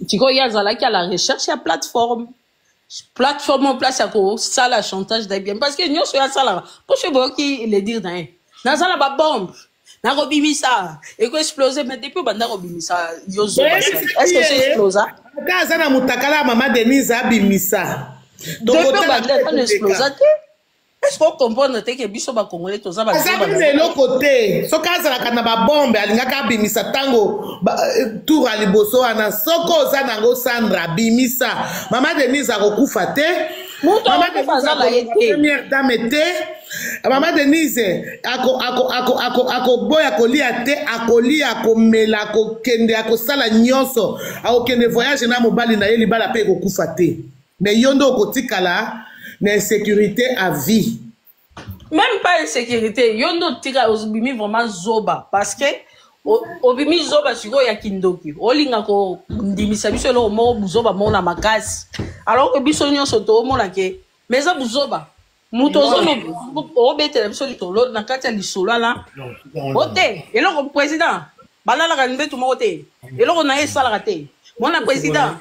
Tu vois, il y a Zala qui a la recherche, il y a plateforme. Plateforme en place, il y a ça, la chantage d'ABM. Parce que nous, sur la salle, pour ce qui le dire, dans la salle, il y a bombe. Na robimisa et quoi exploser mais depuis banda robimisa yozo est-ce que c'est explosé quand ça na mutakala maman Denise abimisa depuis banda on explosé est-ce qu'on comprend que biso ba congolais to ça ba ça c'est le côté so quand ça na ba bombe alingaka abimisa tango tour à liboso ana soko za nango Sandra abimisa maman Denise akokufa te maman Denise première dame te maman Denise ako boya kolia te akolia akomela akokende akosala nyonso akokende voyage na mobali na ye libala pe kokufa te mais yondo okotikala na insécurité à vie. Même pas insécurité. Yondo tira obimi vraiment zoba parce que obimi zoba siko ya kindoki. Olinga ko ndimisa biso lo mo zoba mona makasi. Alors que biso nyonso to mona ke mais ça zoba. Muto zono obete biso litolo na kati ya lisolo la. Ote, eloko président. Balala ka nbetu mo ote. Eloko na esala ka te. Mona président.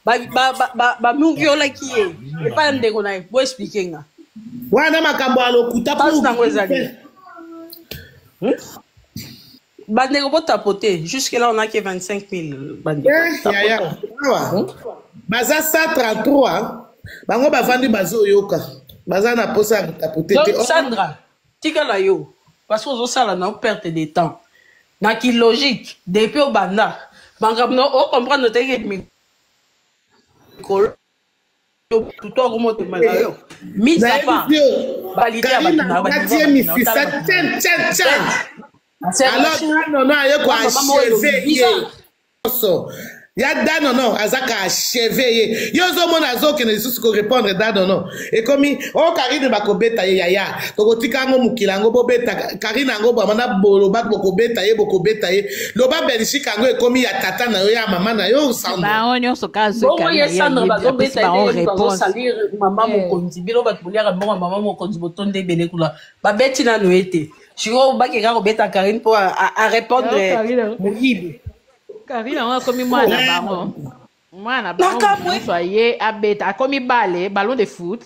Ba mungiola kiye e pa ndeko na bo expliquer nga wana makambo alokuta pour nango ezali bandeko po tapoter jusque là on a que 25 000 bandeko baza 133 bango bavandi bazo yoka baza na posa tapoter te Sandra tikala yo parce que ozo sala na perte de temps na ki logique depuis au banda bango no o comprendre te que tout toi remonte malayo mis à part validé à ya danono azaka achevé yozo mona azoke na lisusu ko répondre danono et comme o Karine bakobeta ye yaya tokotika ngo mukilango bobeta Karine ngo bamana bolo bak bokobeta ye loba Belgique ngo ekomi ya tata na yo ya mama na yo Sandra ba onyo so kazo Karine Sandra bakobeta ye bazo salir mama mokonzi bilo batulia bongo mama mokonzi botonde bele kula babeti na noete chiro bakeka kobeta Karine pour à répondre moyibi Karine on a commis mwana bango soyez abeta akomi ballon de foot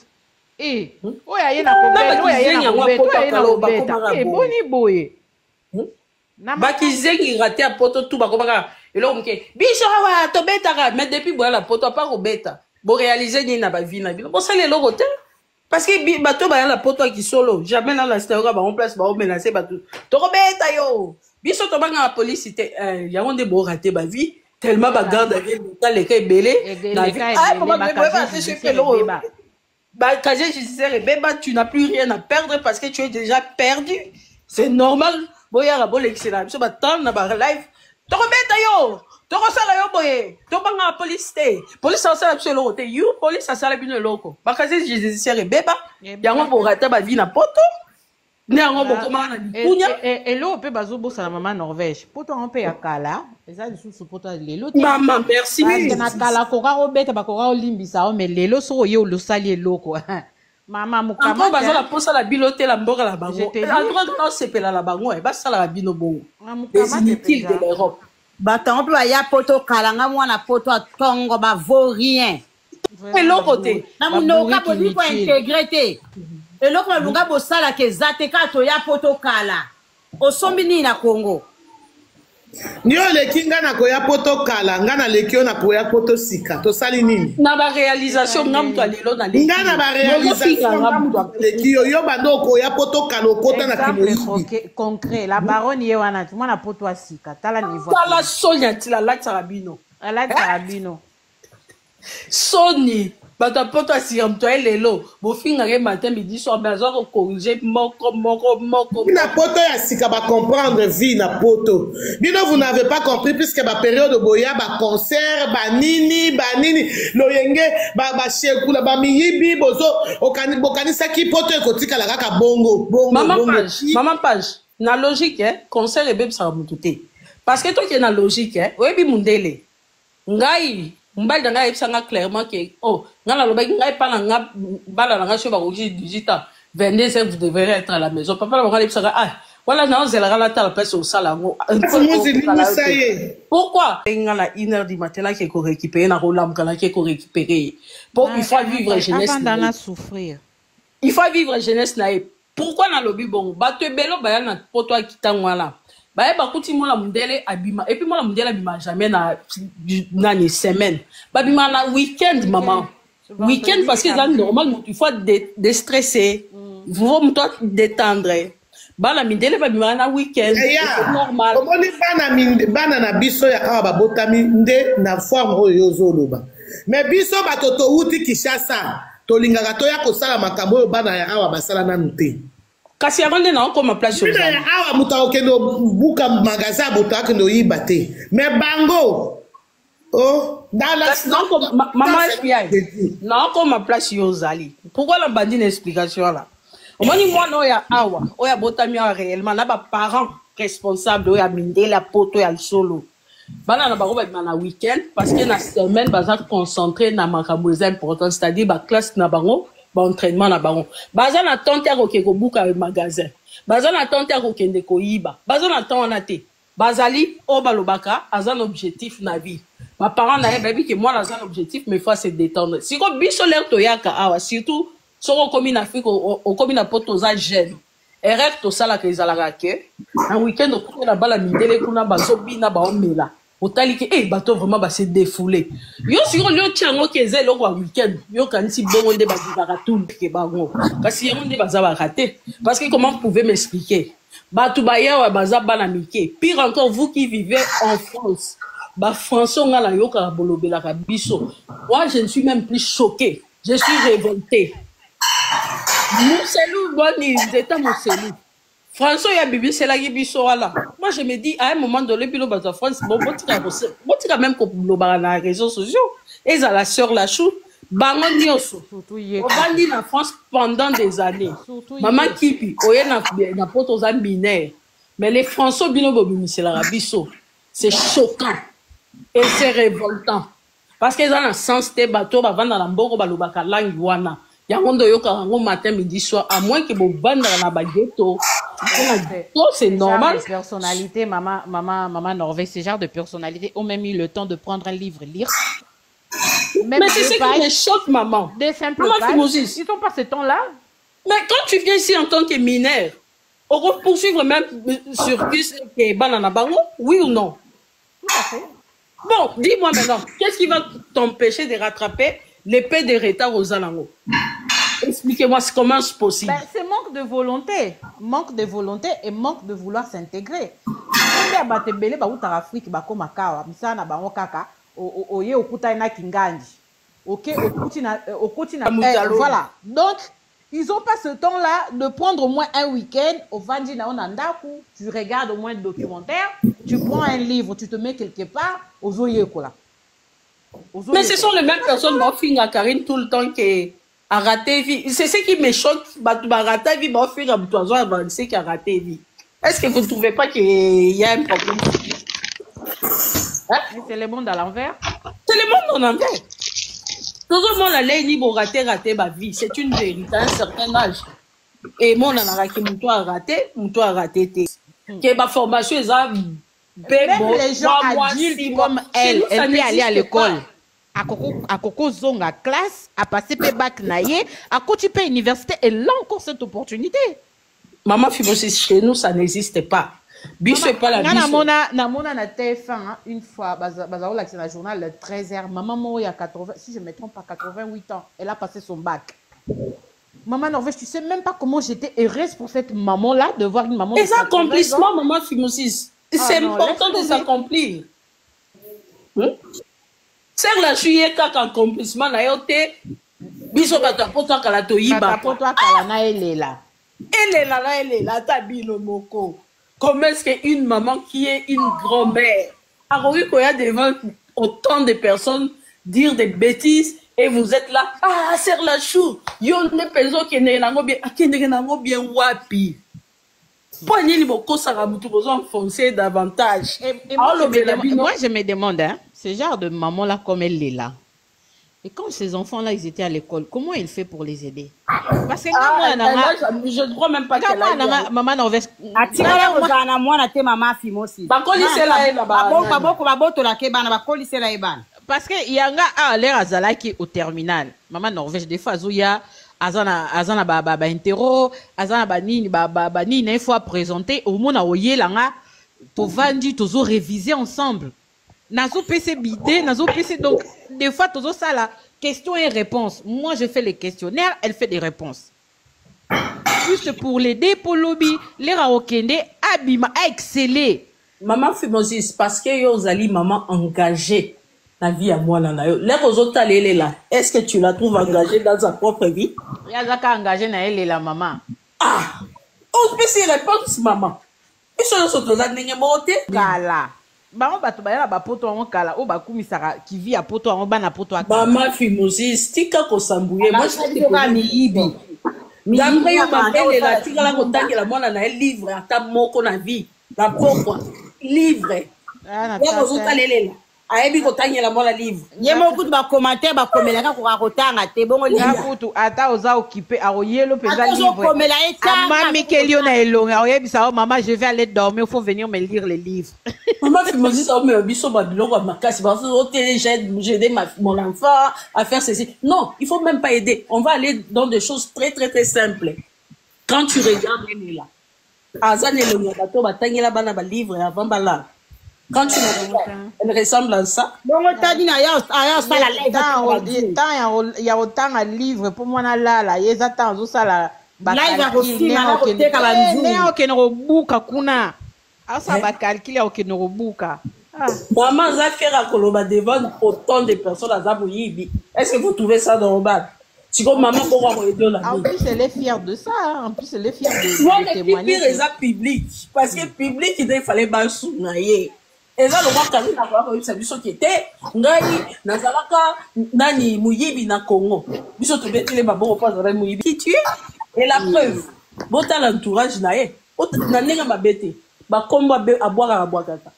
oya ye na kobeta oya na kobeta boni boye bakizengi raté a poto tout bakomaka eloko mke biso awa tobetaka mais depuis boya la poto pas kobeta bo réaliser ni na ba vie na bino bo sala eloko te parce que bato ba la poto ki solo jamais dans la stéréo ba en place ba menacer bato to kobeta yo biso to banga la police te ya onde bo raté ba vie tellement ba garde avec dans les cas belé na vie bah casier judiciaire beba tu n'as plus rien à perdre parce que tu es déjà perdu c'est normal boya la bol excellent biso ba temps na ba live to kobeta yo to kosala yo boye to banga la police te police ça sala biso loko te you police ça sala bino loko ba casier judiciaire beba yango bo raté ba vie na poto et là on peut bazobo la maman Norvège poto on peut yakala eza lisusu poto lelo maman merci parce que na kala koka robeta bakoka olimbisa mais lelo so ye olosali eloko maman mukama encore baza la posa la bilote la mboka la bango en droit de sepela la bango ba sala la bino bongo des inutiles de l'Europe batango pe ya poto kalanga mwana poto atongo ba vaut rien eloko te na munoka boni ko intégrité eloko na lunga bosala ke zate kato ya poto kala osombi nini na Congo nio leki nga na koya poto kala nga na leki yo na koya poto sika tosali nini na ba réalisation nga mtu alelo na leki nga na ba réalisation nga mtu leki yo bando koya poto kala okota na kimoyi concret la baronne ye wana tu mwana poto asika tala niveau tala sonya tila la tarabino la tarabino Sony bato poto asiremto elelo bofinga ke matin midi soir bazo ko corriger moko na poto ya sika ba comprendre vie na poto bino vous n'avez pas compris puisque ba période boya ba concert ba nini loyenge ba shekula ba miyibi bozo bokani saki poto ekotika la kaka bongo maman page na logique concert e beb sa mututé parce que toi qui na logique oyebi mundele ngai mbali danga ebisanga clairement que ngala loba ngai pa na bala nga shoba ko 18 ans 22 ans vous devrez être à la maison papa la ngala ebisanga Voilà, non, c'est la place au salon. Pourquoi? Il y a 1h du matin là qui est récupéré, il y a un qui est récupéré. Bon, il faut vivre jeunesse. Avant souffrir. Il faut vivre jeunesse là. Pourquoi dans le bon? Bah, tu es bello, bah, na pour toi qui t'a là. Bah, bah, kuti moi la mundele abima. Et puis moi la mundele abima jamais na une semaine. Bah, abima na week-end, maman. Week-end parce que c'est normal, il faut déstresser. Il faut toi détendre. Bana mindele ba bimana weekend c'est normal omoni bana na biso ya awa babotami nde na forme oyo zoloba mais biso batoto uti Kinshasa tolingaka toya kosala makambo oyo bana ya awa basala nanu te kasi yango nde na okoma place oyo ya awa moto akokende buka magasin moto akende oyiba te mais bango oh maman FBI na okoma place yo ozali pourquoi la bandi na explication là omoni mwana oya awa oya botami awa réellement na baparents responsables oya mindela poto ya solo bana na bango babima na week-end parce que na semaine baza concentré na makambo eza important c'est-à-dire baklasse na bango baentraînement na bango baza na tante ya kokende kobuka magasin baza na tante ya kokende koyiba baza na temps wana te bazali oyo balobaka aza na objectif na vie baparents na ye bayebi ke mwana aza na objectif mais faut se détendre siko biso lere toyaka awa surtout soko komi na Afrique o komi na poto za jeune erreur to sala ke ezalaka ke na week-end o na bala mindele kuna bazobina baomela otali ke bato vraiment ba se défouler yo siko lyo tiango ke zelo kwa week-end yo kanisi bongo nde bazibaka tout ke bango kasi yango nde bazaba raté parce que comment vous pouvez m'expliquer bato bayewa baza bana mike pire encore vous qui vivez en France ba français nga la yoka bolobela ka biso moi je ne suis même plus choqué je suis révolté. Mousselou, boni, zeta Mousselou. François ya bibi c'est la biso là. Moi je me dis à un moment donné bilo baza France bon botika même ko lobara na réseaux sociaux et ça la sœur la chou bango nyoso. On bandi na France pendant des années. Maman kipi oye na poto za binaire. Mais les Français bino bobi c'est la biso. C'est choquant et c'est révoltant. Parce que dans le sens te bateau ba vanda na mboko ba lobaka langue wana. Yangondo yoka rango matin midi soir à moins que bo banda na ba ghetto. C'est normal. Personnalité maman Norvège, ce genre de personnalité ont même eu le temps de prendre un livre lire. Même mais c'est ce qui me choque maman. Des simples pages. Ils n'ont pas ce temps-là. Mais quand tu viens ici en tant que mineur, on va poursuivre même sur que banana bango, oui ou non? Tout à fait. Bon, dis-moi maintenant, qu'est-ce qui va t'empêcher de rattraper l'épée de retard aux alango? Expliquez-moi comment c'est possible. Ben, c'est manque de volonté. Manque de volonté et manque de vouloir s'intégrer. Si on a des gens qui Afrique, voilà. Donc, ils n'ont pas ce temps-là de prendre au moins un week-end au Vandina Onandaku. Tu regardes au moins le documentaire, tu prends un livre, tu te mets quelque part aux Oyekola. Mais ce sont les mêmes personnes qui font Karine tout le temps qui a raté vie. C'est ce qui me choque. Bah raté vie, bah faire un toison avancé qui a raté vie. Est-ce que vous ne trouvez pas qu'il y a un problème? Hein? C'est le monde à l'envers. C'est le monde à l'envers. Tout le monde a l'air pour rater ma vie. C'est une vérité à un certain âge. Et mon anaraki, mon toit a raté. Que ma formation est à même les gens adultes comme elle peut aller à l'école. À Coco Zonga classe, à passer bac naïe, à Cotipe université, et là encore cette opportunité. Maman Fimosis, chez nous, ça n'existe pas. Biche pas la biche. Namona na TF1 une fois, Bazaola c'est la journal le 13h. Maman moi il y a 80, si je me trompe pas 88 ans, elle a passé son bac. Maman Norvège, tu sais même pas comment j'étais heureuse pour cette maman là de voir une maman. Les accomplissements, maman Fimosis, c'est important de s'accomplir. C'est la juillet quand accomplissement na yote. Biso batapoto kala toyiba. Batapoto kala na elela. Elela tabino moko. Comment est-ce qu'une maman qui est une grand-mère a revu qu'il y a devant autant de personnes dire des bêtises et vous êtes là, ah, c'est la chou, yon ne peso qui n'est bien wapi. Poignez les bocaux, ça va vous enfoncer davantage. Moi, je me demande, hein, ce genre de maman-là, comme elle est là, Et quand ces enfants-là, ils étaient à l'école, comment il fait pour les aider? Parce que je ne crois même pas qu'elle a maman Norvège. Parce que Yanga a l'air à Zalaki au terminal. Maman Norvège, des fois, il y a Azana Baba Intero, Azana Banini, Banini, une fois présenté, au monde à Oye, Langa, Tovandi, Tozo réviser ensemble. Nazo PC bidé, Nazo PC, donc, des fois, Tozo ça là, question et réponse. Moi, je fais les questionnaires, elle fait des réponses. Juste pour l'aider, pour lobby, les Raokende, Abima, a excellé. Maman Fimosis, parce que yo zali maman engagée. La vie à moi, là, les autres, elle est là. Est-ce que tu la trouves engagée dans sa propre vie? Il y a Zaka engagée, elle est la maman. Ah! On peut s'y répondre, maman. Ils sont dans ce là, n'est-ce pas? Kala. Maman, bato ba ba poto en kala, o ba kumisara qui vit à poto en bana poto à. Maman Fimosis, tika ko sambouye. Moi, je suis pas miyibi. D'après yo m'appelle la tika la kotangi la mona na livre à ta moko na vie. La propre livre. Les autres, elle est là. Ayebi kotangela mola livre. Yemo kutu ba commentaire ba komelaka ko kotanga te bongo livre. Kutu ata oza occupé a oyelo pesa livre. Komela eta. Maman Kelio na elonga oyebi sa maman je vais aller dormir, il faut venir me lire les livres. Maman Fimosis ça me biso ba biloko makasi parce que j'ai aidé mon enfant à faire ceci. Non, il faut même pas aider. On va aller dans des choses très très très simples. Quand tu regardes elle est là. Azane elonga bato batangela bana ba livre avant bala. Quand tu elle ressemble à ça. Bon, t'as dit, il y a autant de livres pour moi là, il y a autant de ça là. Live aussi, maman Zafira Koloba devant autant de personnes à Zabouyibi. Est-ce que vous trouvez ça normal? Si comme maman pour aider la vie. En plus, elle est fière de ça. En plus, elle est fière de témoigner. C'est ça public. Parce que public, il fallait pas sounailler. Et là, le roi Kali n'a pas eu sa mission qui était Nani, Nazalaka, Nani, Mouyibi, na Congo. Biso te bête les babos pas dans Mouyibi. Qui tue? Et la preuve, bota l'entourage naé. Nanenga ma bête. Ba comba à boire à boire kata.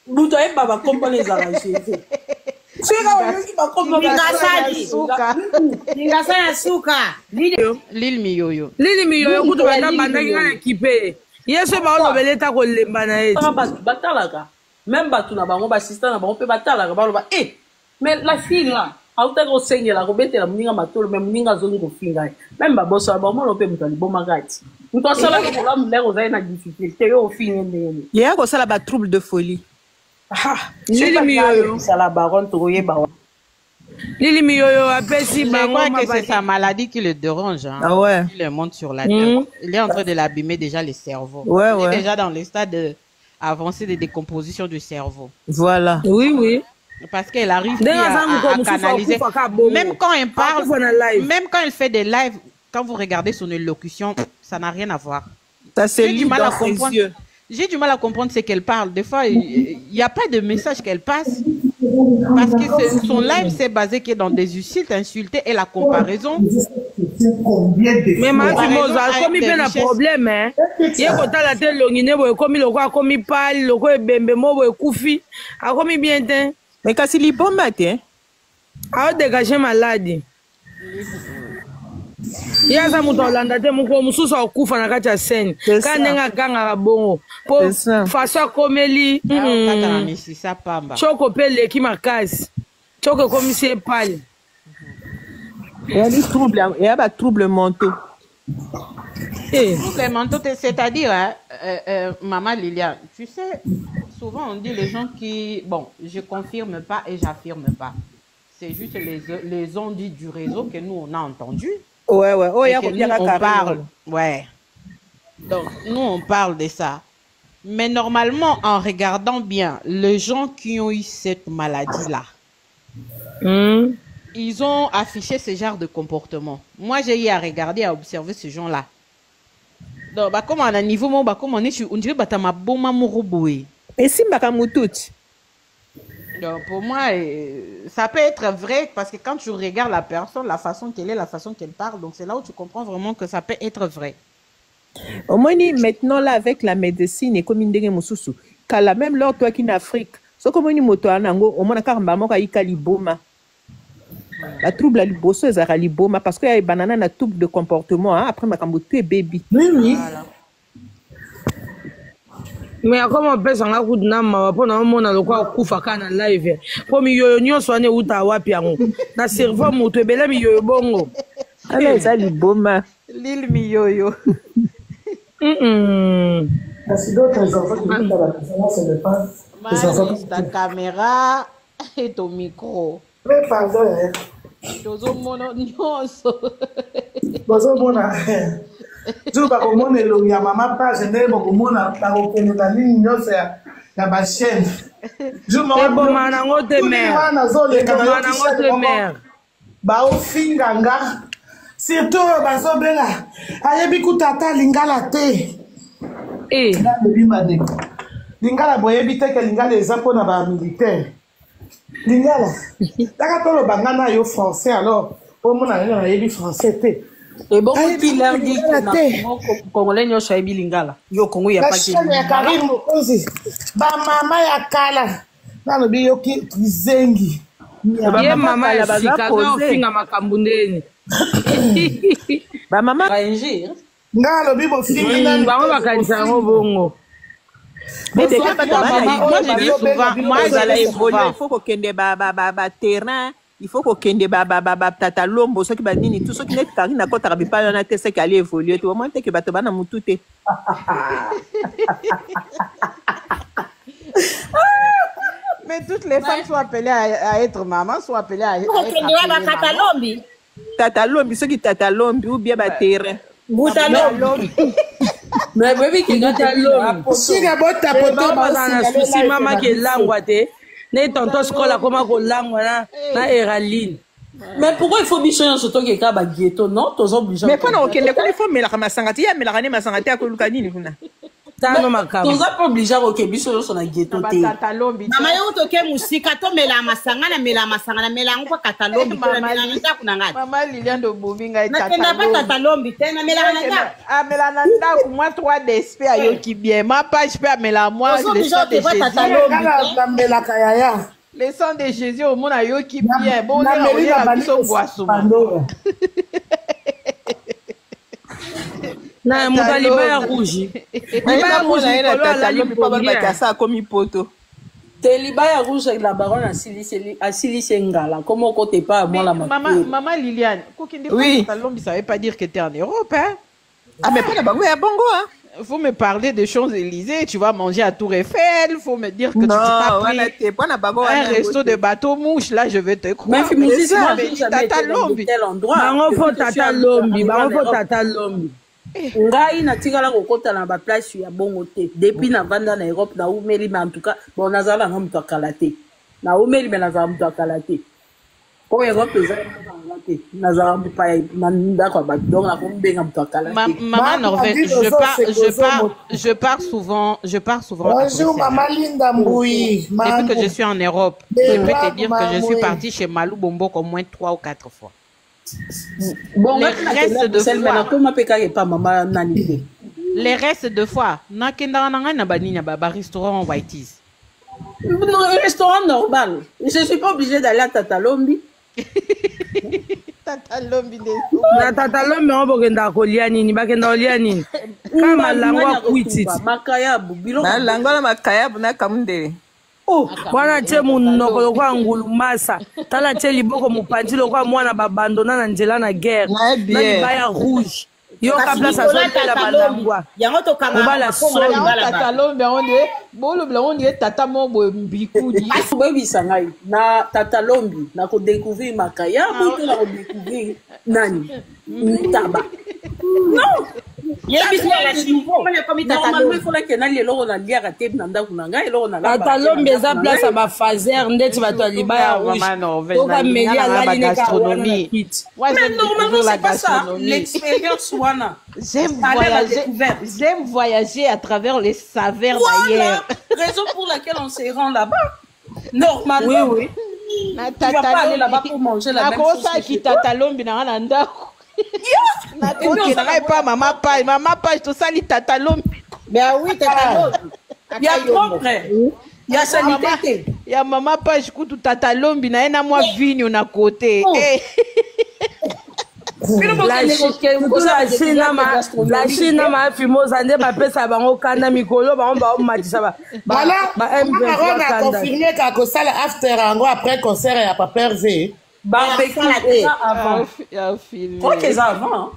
Boutoye baba comba les arranger. C'est là où il va comba Ningasana suka. L'île Miyoyo. L'île Miyoyo, kuto bana bandanga équipé. Yeso ba on beleta ko lemba na et. Batalaka. Même batu na bango assistant na bango pe batalaka ba eh mais la fille là auta ko sengela ko betela muninga matolo même muninga zoli ko finga même ba bossa ba mo lo pe mutali boma gati muto sala ko la muleko za ina difficulté yo finga ndeni ya ko sala ba trouble de folie Lili Miyoyo sala baron to yeba Lili Miyoyo apesi bango que c'est sa maladie qui le dérange hein. Ah ouais il le monte sur la tête il est en train de l'abîmer déjà le cerveau il est déjà dans le stade avancée de décomposition du cerveau. Voilà. Oui. Parce qu'elle arrive à canaliser. Même quand elle parle, même quand elle fait des lives, quand vous regardez son élocution, ça n'a rien à voir. J'ai du mal à comprendre. J'ai du mal à comprendre ce qu'elle parle. Des fois, il n'y a pas de message qu'elle passe. Parce que son live s'est basé que dans des insultes et la comparaison. Mais Matimoza, comme il y a un problème, hein. Il y a quand la tête longine, comme il a comme il parle, le quoi bembe mo koufi, a comme bien ten. Mais quand il est bon matin, a dégager maladie. Il y a ça mouton landate mon comme sous sa koufa na kacha scène. Quand nenga ganga bongo, pour façon comme eli. Choko pele qui marquase. Choko comme c'est parle. Il y a des troubles, il y a des troubles mentaux. Troubles mentaux, c'est-à-dire, maman Lilia, tu sais, souvent on dit les gens qui, bon, je confirme pas et j'affirme pas. C'est juste les ondes du réseau que nous on a entendu. Ouais. Oh, il y a on parle. Ouais. Donc nous on parle de ça. Mais normalement, en regardant bien, les gens qui ont eu cette maladie-là. Ils ont affiché ce genre de comportement. Moi, j'ai eu à regarder, à observer ces gens-là. Donc, bah, comme on a niveau, bah, comme on est, on dirait que ma bombe mourouboué. Et si moutout. Donc, pour moi, ça peut être vrai parce que quand tu regardes la personne, la façon qu'elle est, la façon qu'elle parle, donc c'est là où tu comprends vraiment que ça peut être vrai. Au moins, maintenant, là, avec la médecine et comme il moussoussou, quand même lors toi qui en Afrique, ce comme une moto en ango, au moins, car maman a eu caliboma. La trouble à liboso ezara liboma parce que y banana na trouble de comportement hein après makambo tu baby. Oui. Voilà. Mais comment pesa nga kudina mawa pona mona lokwa kufa kana live. Ko mi yoyo nyonso ane uta wapi yango. Na servo moto ebele mi yoyo bongo. Ala eza liboma. L'île Miyoyo. Parce d'autres enfants qui vivent dans la maison, ce n'est pas les enfants. Ta caméra et ton micro. Mais pardon, Tozo mono nyonso. bozo mona. Tu vas comment le ya maman pas je n'ai pas comment la reconnaître la ligne nyonso ya ba chaîne. Je m'en bon manango te mère. Manango te mère. Ba ofinganga. Surtout bazo bela. Ayebi kutata lingala te. Eh. Lingala boyebi te ke lingala eza mpona ba militaire. Lingala. Taka tolo bangana yo français alors. Au mona na yebi français te. Et beaucoup qui leur dit que Congolais nyosha yebi lingala. Yo Congo ya pas ki. Ya Karim Mokonzi. Ba mama ya kala. Nalo bi yo ki zengi. Ye mama ya sikaza ofinga makambo ndeni. Ba mama KNG. Ngalo bi bo fingi na bango bakanisa yango bongo. mais déjà Moi je dis souvent, moi j'allais évoluer, il faut qu'on kende ba terrain, il faut qu'on kende ba tata lombo ceux qui ba nini tout ceux qui net kari na kota rabi pas na tese qui aller évoluer tu au moins que ba to bana mutute. mais toutes les femmes sont appelées à être maman, sont appelées à être Katalombi. Tata lombi ceux qui tata lombi ou bien ba terrain. Butalombi. Mais baby qui Butalombi. Si ga bota poto ba na susi mama ke langwa te. Ne tonto skola koma ko langwa na Eraline. Mais pourquoi il faut bichonner surtout que ka ba ghetto non tous obligés. Mais pendant que les il faut mais la masangati ya mais la masangati ya ko lukani ni kuna. Tano makambo. Tous pas obligés OK bichonner sur la ghetto te. Mama yo to ke musika to mela masangana mela ngo Katalombi mela nda kuna ngati. Maman Liliane de Bobinga et Na tena pas Katalombi tena mela nda. Ah mela nda moi 3 DSP ayo ki bien. Ma page peut mela moi les sons de Jésus. Les sons de Jésus au monde ayo ki bien. Bon na la biso boisson. Na mobali ba rouge. Ba rouge na tata lombi pa ba kasa komi poto. Te libaya rouge avec la baronne Asili Ngala. Comment côté pas moi la maman Liliane, oui. Katalombi ça veut pas dire que tu es en Europe hein. Ah mais pas là-bas, oui à Bongo hein. Faut me parler de Champs-Élysées, tu vas manger à Tour Eiffel, faut me dire que tu t'as pris un resto de bateau mouche, là je vais te croire. Mais c'est ça, Tata Lombi. Bango fo Tata Lombi, bango fo Tata Lombi. Ngai natikala kokota na ba place ya bongo te depuis na vanda na Europe na umeli mais en tout cas bon nazala na mtu akala te na umeli mais nazala mtu akala te ko Europe ezala te nazala mtu pa manda kwa ba donc na kombenga mtu akala te. Maman Norvège, je pars souvent. Bonjour maman Linda Mboui. Depuis que je suis en Europe, je peux te dire que je suis partie chez Malou Bombo au moins 3 ou 4 fois. Bon, les restes de fois. Les restes de fois. Na kenda na baninya ba restaurant Whitey's. Un restaurant normal. Je suis pas obligée d'aller à Tatalombi. Tatalombi na Tatalombi on bokenda kolia nini bakenda kolia nini kama langwa kwititi makayabu bilo na langwa na makayabu na kamundele. Oh, wana che munoko lokwa ngulu masa tala che liboko mupanzi lokwa mwana babandona na nzela na guerre na libaya rouge yo ka place azotela balangwa yango to kanga bala soli Tatalombi onde bolo bla onde tata mobo mbikudi bebisa ngai na Tatalombi na ko découvrir makayabu to na ko découvrir nani taba non normalement il faut que na lelo na liaka te na ndako na ngai lelo na la Tatalombi eza place ba fazer ndeti bato libaya rouge to ka melia la gastronomie. Mais normalement c'est pas ça l'expérience wana. J'aime voyager à travers les saveurs d'ailleurs. Raison pour laquelle on se rend là-bas. Normalement. Oui. Tu vas pas aller là-bas pour manger la même chose. Qui Tatalombi na ndako. Pas maman page tout ça li Tatalombi. Ben oui Tatalombi. Il y a propre. Il y a sanité. ya mama page kutu tata lombi na ena mwa vinyo na côté la Chine na mafimoza nde bapesa bango kanda mikolo bango baomatisa baron a confirmé kakosala after yango après concert ya Papa Hervé barbecue avant crois que c'est avant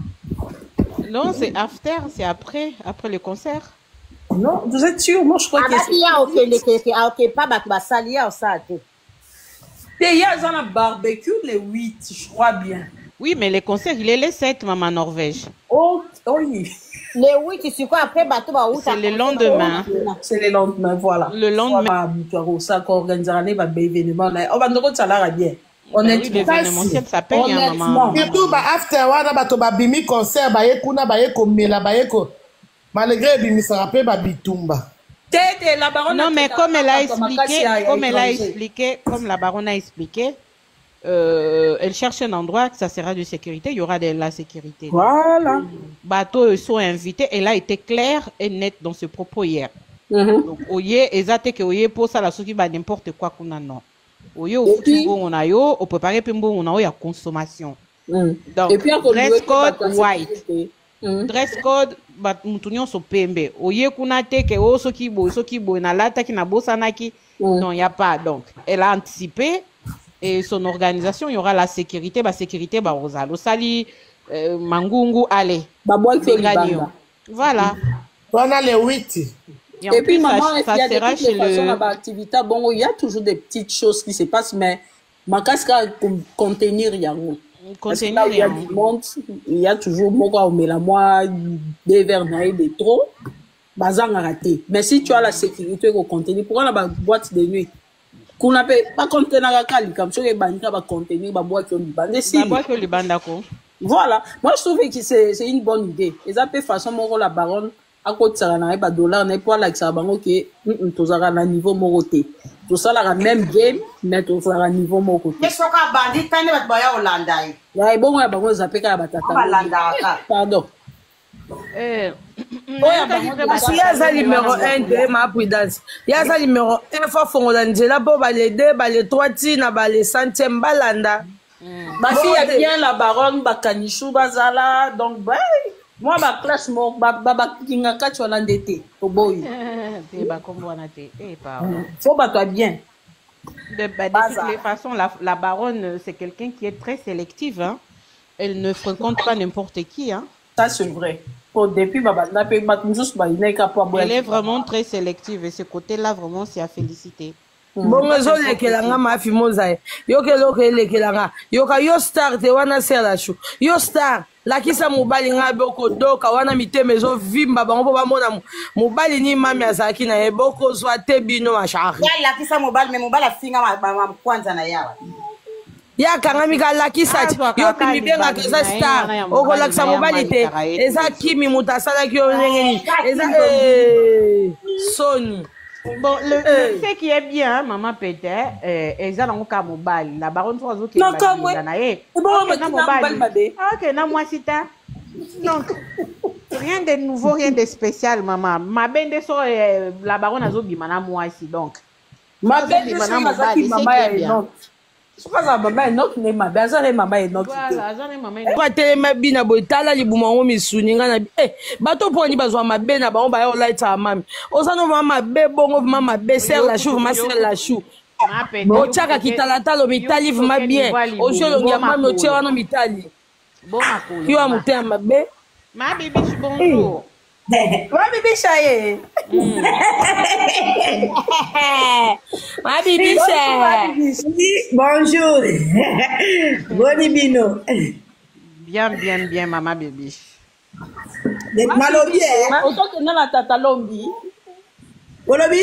non c'est after c'est après le concert non vous êtes sûr moi je crois que c'est pas basalia ça il y a un barbecue le 8 je crois bien. Oui, mais les concerts, il est le 7, maman Norvège. Oh, oui. Le 8, c'est quoi après bateau? C'est le lendemain. C'est le lendemain, voilà. Le lendemain. Ça, qu'on organisera un événement. On va nous retirer bien. Honnêtement, ça paye, maman. Surtout, after, on a bimi concert, kuna komela, malgré bimi ça rappelle bitumba. Non, mais comme elle a expliqué, comme la baronne a expliqué, elle cherche un endroit que ça sera de sécurité, il y aura de la sécurité. Voilà. Bateaux sont invités, elle a été claire et nette dans ses propos hier. Donc, oye, exacte que oye pour ça la souki ba n'importe quoi qu'on a non. Oye au football on a yo, au préparer pimbo on a yo ya consommation. Donc, dress code white. Dress code bat mutunyo so pembe. Oye kuna te ke o soki bo na lata ki na bosa naki. Non, il y a pas. Donc, elle a anticipé. Et son organisation, il y aura la sécurité, sécurité, Rosalo Sali, Mangungu, allez. Voilà. On a les 8. Et puis, maman, il y a de toutes les façons d'activité. Bon, il y a toujours des petites choses qui se passent, mais ma casque contenir, il y a contenir, il y a du monde, il y a toujours moi, des verres de trop, bazang à rater. Mais si tu as la sécurité au contenir, pourquoi la boîte de nuit? Qu'on appelle pas contenir comme ça les banques va contenir ba boîte au Liban. Voilà, moi je trouve que c'est une bonne idée. Et ça peut façon mon la baronne à côté ça na ba dollar n'est pas là que ça bango que tout ça na niveau moroté. Tout ça la même game mais tout ça à niveau moroté. Mais ça ka bandit tane ba boya Hollanda. Ya bon ya bango za peka ba tata. Pardon. Parce yaza numéro 1 de ma prudence. Yaza numéro 1 fois fongola nzela po ba les 2 ba les 3 tina ba les 100e balanda. Ba fille a bien la baronne ba kanishu bazala donc bah moi ma classe mo ba kinga ka tu landete au boy. Te ba kombo na te pas. Faut ba toi bien. De toutes les façons la baronne c'est quelqu'un qui est très sélective hein. Elle ne fréquente pas n'importe qui hein. Ça c'est vrai. Depuis elle est vraiment très sélective et ce côté-là vraiment c'est à féliciter. Bon ezolekelanga mafimoza yo keloko elekelanga yo ka yo star te wana sela shu yo star lakisa mobali nga boko doka wana miteme zo vimba bango ba mona mobali ni mami azaki na eboko zwa te bino mashari ya lakisa mobali me mobali afinga kwanza na yawa ya kangami ka lakisa yo kimi benga keza star oko lakisa mobali te eza kimi mutasala ki yo ngeni eza Sony. Bon, ce qui est bien, maman Peter, eza nango ka mobali. La baronne Fozo qui est na ye. Ok, na moi sita. Donc, rien de nouveau, rien de spécial, maman. Ma bende so la baronne azo bimana moi ici donc. Ma bende so mazaki mama ya non. Sokaza mama enoki ne mabe azale mama enoki voilà azale mama kwa telema bina boitala libuma ngo misuni nga na bato poni bazwa mabe na bango ba yo laita mami osano mama be bongo mama be ser la chou ma ser la chou o chaka kitala talo mitali vuma bien o jolo ngia mami o che wana mitali bon makolo kiwa mutea mabe ma bibi bonjour ma bibi chaye ma bibi chaye bonjour boni bino bien maman bibi malobi otoke na la tata lombi olobi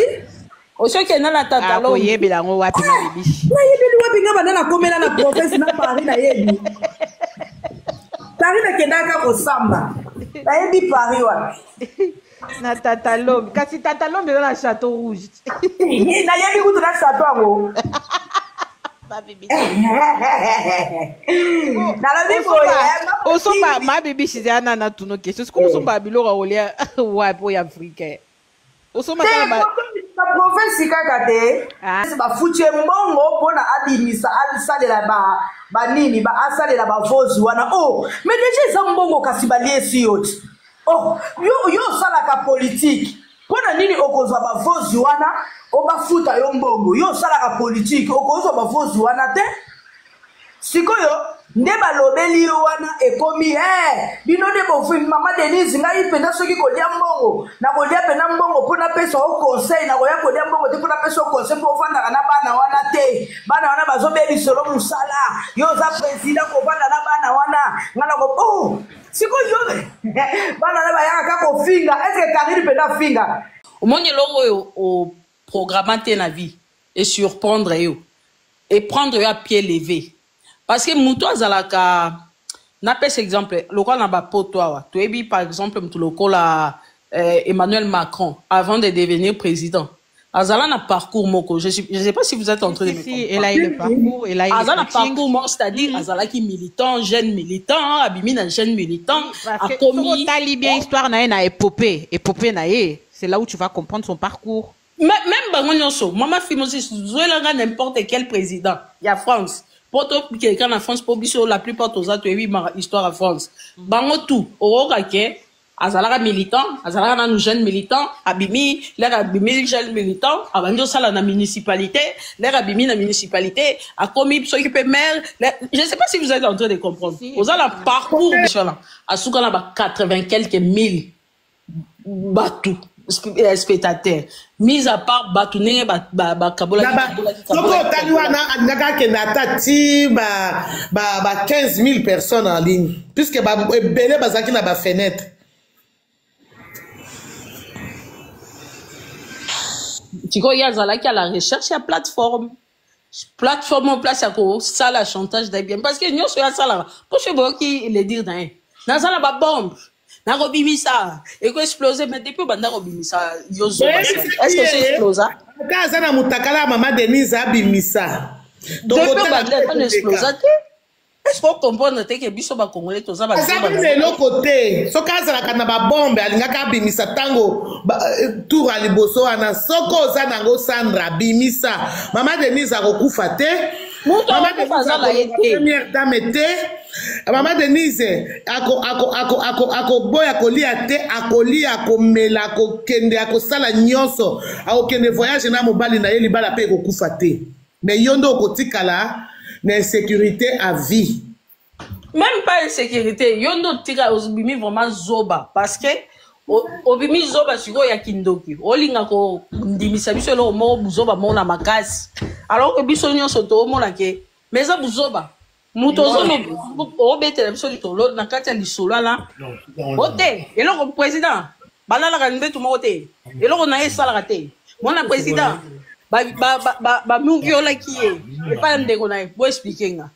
osoke na la tata lombi yebela ngo wapi ma bibi na yebeli wapi nga bana na komela na province na Paris na yebi Paris na kendaka kosamba na yebi Paris wa na tata lombi kasi tata lombi na Château Rouge na yebi kutu na Château ngo ma bibi osomba ma bibi shizana na tuno question est-ce que osomba biloko olia wapi ya africain osomba kala ba province kaka te bafutie mbongo mpona abimisa asalela banini asalela bavozi wana oh mais déjà eza mbongo kasi baliesi yo ti oh yo osalaka politike mpona nini okozwa bavozi wana obafuta yo mbongo yo osalaka politike okozwa bavozi wana te sikoyo nde balobeli yo wana ekomi bino nde bofu mama Denise ngai mpenza soki kolia mbongo nakolia mpenza mbongo mpona pesa o conseil nakoya kolia mbongo te mpona pesa o conseil mpo ofandaka na bana wana te bana wana bazobebiselo mosala yo oza président kovanda na bana wana nga nako sikoyo bana na bayaka kaka kofinga eske Karine mpenza finga omoni eloko oyo oprograma te na vie et surprendre yo et prendre yo à pied levé. Parce que muto azalaka na pese exemple lokola na bapoto awa toyebi par exemple mutu lokola Emmanuel Macron avant de devenir président azala na parcours moko je sais pas si vous êtes en train de me comprendre. Elle a eu le parcours, elle a eu azala parcours moko c'est-à-dire azalaki militant jeune militant abimi na jeune militant a commis tali bien histoire na na épopée na ye c'est là où tu vas comprendre son parcours. Même bango nyonso mama fimosi zoelanga n'importe quel président il y a France. Pour quelqu'un en France, pour la plupart des autres, oui, histoire en France. Bango tout, au kake, azalaka militant, azalaka na jeune militant, abimi, l'air abimi jeune militant, abanjo sala na municipalité, l'air abimi na municipalité, a commis ceux qui peut maire. Je sais pas si vous êtes en train de comprendre. Vous avez le parcours, à ce qu'on a 80 quelques mille bateaux. Spectateurs mis à part batouné soko otali wana alingaka kende ata ti 15 000 personnes en ligne puisque ebele bazalaki na bafenêtre tikoyo azalaki à la recherche ya plateforme en place ya kosala chantage d'abien parce que nyonso oyo asalaka po so boyoki le dire na ye nazala babombe nakobimisa ekoexplose mais depuis banda kobimisa yozo est-ce que c'est explosa ka aza na mutakala ya mama Denise abimisa depuis banda explosa te est-ce qu'on comprend te ke biso ba congolais toza ba eloko te soki azalaka na babombe alingaka abimisa ntango tour ya liboso wana soko oza nango Sandra abimisa mama Denise akokufa te première dame te mama Denise akoboya kolia te akolia akomela akokende akosala nyonso akokende voyage na mobali na ye libala mpe ekokufa te mais yo nde okotikala na insécurité à vie. Même pas insécurité, yo ndo tika obimi vraiment zoba parce que obimi zoba siko ya kindoki olinga ko ndimisa biso lo mo zoba mona makasi alors que biso nyonso to mona ke mais za buzoba muto zono obetela biso litolo na kati ya lisolo la ote eloko président balala ka nbetu mo ote eloko na esala te mona président ba mungiola kiye epa ndeko na bo expliquer nga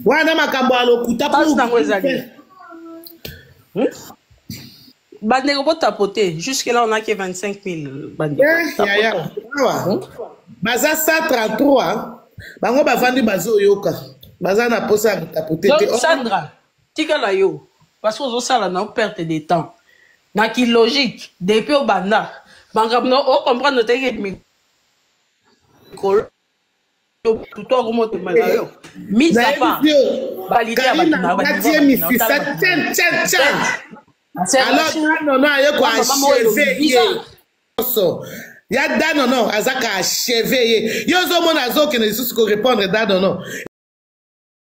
wana makambo alokuta pour nango ezali bandeko po tapoter jusque là on a que 25 000 bandeko baza 133 bango bavandi bazoyoka baza na posa ya tapoter te Sandra tikala yo parce que ozosala na perte de temps na ki logique depuis au banda bango o comprendre te que tout au remonte malayo mis à part validé à alors non ayo ko achever ya danono azaka achever yo zo mona zo ke ne susu ko répondre danono